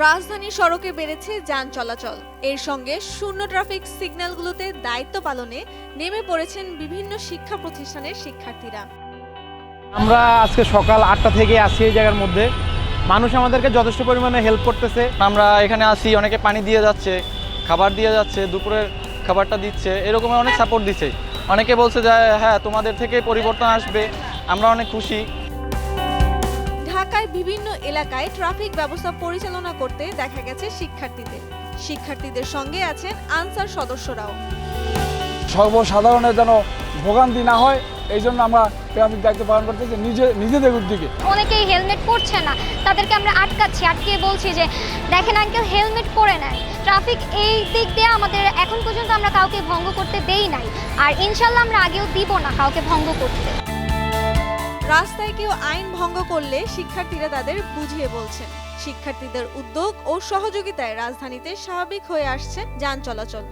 রাজধানী সড়কে বেড়েছে যান চলাচল। এর সঙ্গে শূন্য ট্রাফিক সিগন্যালগুলোতে দায়িত্ব পালনে নেমে পড়েছেন বিভিন্ন শিক্ষা প্রতিষ্ঠানের শিক্ষার্থীরা। আমরা আজকে সকাল 8টা থেকে আছি এই জায়গার মধ্যে। মানুষ আমাদেরকে যথেষ্ট পরিমাণে হেল্প করতেছে। আমরা এখানে আসি, অনেকে পানি দিয়ে যাচ্ছে, খাবার দিয়ে যাচ্ছে, দুপুরের খাবারটা দিচ্ছে, এরকম অনেক সাপোর্ট দিচ্ছে। অনেকে বলছে যে হ্যাঁ তোমাদের থেকে পরিবর্তন আসবে, আমরা অনেক খুশি। ঢাকায় বিভিন্ন এলাকায় ট্রাফিক ব্যবস্থা পরিচালনা করতে দেখা গেছে শিক্ষার্থীদের সঙ্গে আছেন আনসার সদস্যরাও। সর্বসাধারণের যেন ভোগান্তি না হয় এই জন্য আমরা ট্রাফিক দায়িত্ব পালন করতেছি নিজেদের উদ্যোগে। অনেকেই হেলমেট পরছে না, তাদেরকে আমরা আটকিয়ে বলছি যে দেখেন আঙ্কেল হেলমেট পরে নেন। ট্রাফিক এই দিক দিয়ে আমাদের এখন পর্যন্ত আমরা কাউকে ভঙ্গ করতে দেই নাই, আর ইনশাল্লাহ আমরা আগেও দিব না কাউকে ভঙ্গ করতে। রাস্তায় কেউ আইন ভঙ্গ করলে শিক্ষার্থীরা তাদের বুঝিয়ে বলছেন। শিক্ষার্থীদের উদ্যোগ ও সহযোগিতায় রাজধানীতে স্বাভাবিক হয়ে আসছে যান চলাচল।